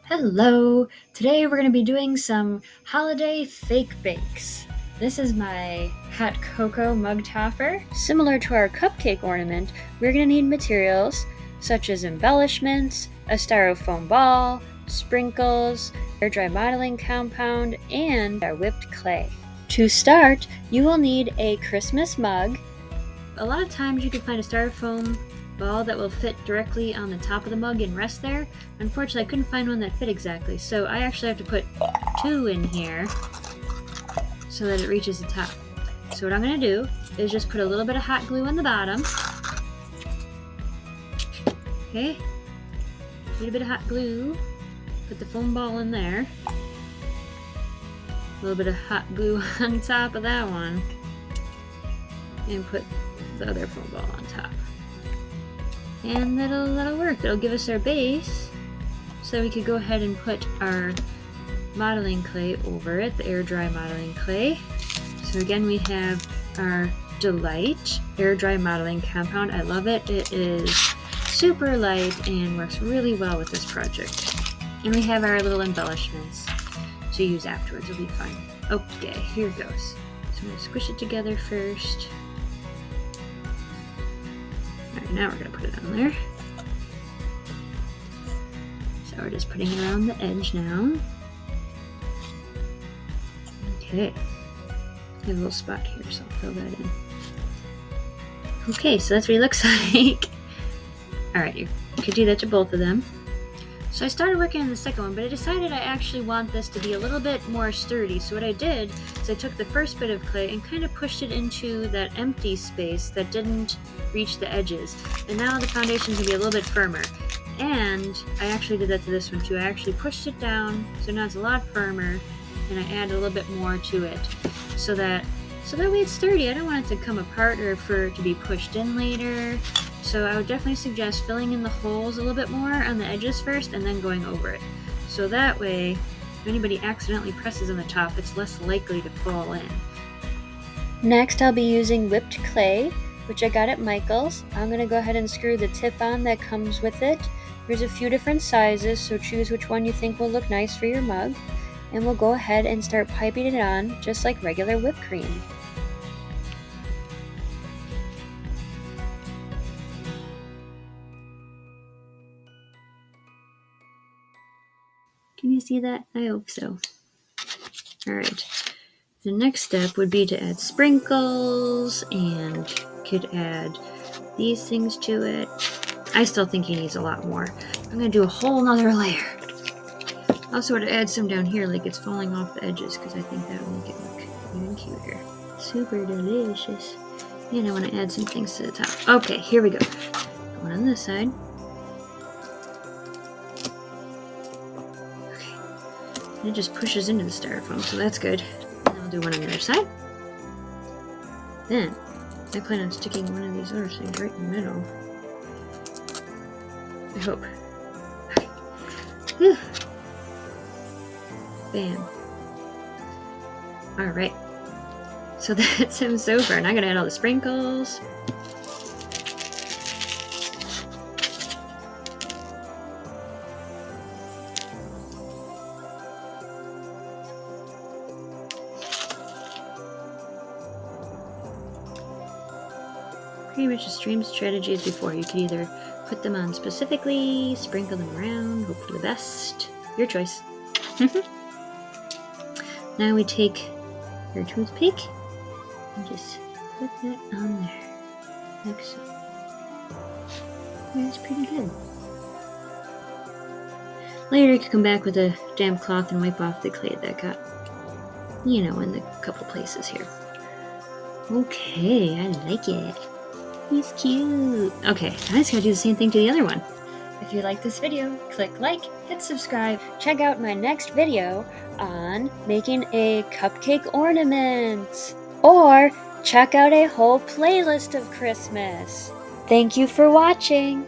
Hello! Today we're going to be doing some holiday fake bakes. This is my hot cocoa mug topper. Similar to our cupcake ornament, we're going to need materials such as embellishments, a styrofoam ball, sprinkles, air dry modeling compound, and our whipped clay. To start, you will need a Christmas mug. A lot of times you can find a styrofoam ball that will fit directly on the top of the mug and rest there. Unfortunately, I couldn't find one that fit exactly, so I actually have to put two in here so that it reaches the top. So what I'm going to do is just put a little bit of hot glue on the bottom. Okay, a little bit of hot glue, put the foam ball in there, a little bit of hot glue on top of that one, and put the other foam ball on top. And that'll work. That'll give us our base, so we could go ahead and put our modeling clay over it, the air dry modeling clay. So again, we have our Delight air dry modeling compound. I love it. It is super light and works really well with this project. And we have our little embellishments to use afterwards. It'll be fun. Okay, here it goes. So I'm going to squish it together first. Alright, now we're going to put it on there. So we're just putting it around the edge now. Okay. I have a little spot here, so I'll fill that in. Okay, so that's what it looks like. Alright, you could do that to both of them. So I started working on the second one, but I decided I actually want this to be a little bit more sturdy. So what I did is I took the first bit of clay and kind of pushed it into that empty space that didn't reach the edges. And now the foundation's gonna be a little bit firmer. And I actually did that to this one too. I actually pushed it down, so now it's a lot firmer, and I added a little bit more to it so that way it's sturdy. I don't want it to come apart or for it to be pushed in later. So I would definitely suggest filling in the holes a little bit more on the edges first and then going over it. So that way, if anybody accidentally presses on the top, it's less likely to fall in. Next, I'll be using whipped clay, which I got at Michael's. I'm going to go ahead and screw the tip on that comes with it. There's a few different sizes, so choose which one you think will look nice for your mug. And we'll go ahead and start piping it on just like regular whipped cream. Can you see that? I hope so. Alright, the next step would be to add sprinkles, and could add these things to it. I still think he needs a lot more. I'm going to do a whole nother layer. I also want to add some down here like it's falling off the edges, because I think that will make it look even cuter. Super delicious. And I want to add some things to the top. Okay, here we go. One on this side. It just pushes into the styrofoam, so that's good. And I'll do one on the other side. Then, I plan on sticking one of these other things right in the middle. I hope. Okay. Bam. Alright. So that's him so far. Now I'm gonna add all the sprinkles. Pretty much the same strategy as before. You could either put them on specifically, sprinkle them around, hope for the best. Your choice. Now we take your toothpick and just put that on there, like so. That's pretty good. Later you can come back with a damp cloth and wipe off the clay that got, in the couple places here. Okay, I like it. He's cute. Okay, I just gotta do the same thing to the other one. If you like this video, click like, hit subscribe. Check out my next video on making a cupcake ornament. Or check out a whole playlist of Christmas. Thank you for watching.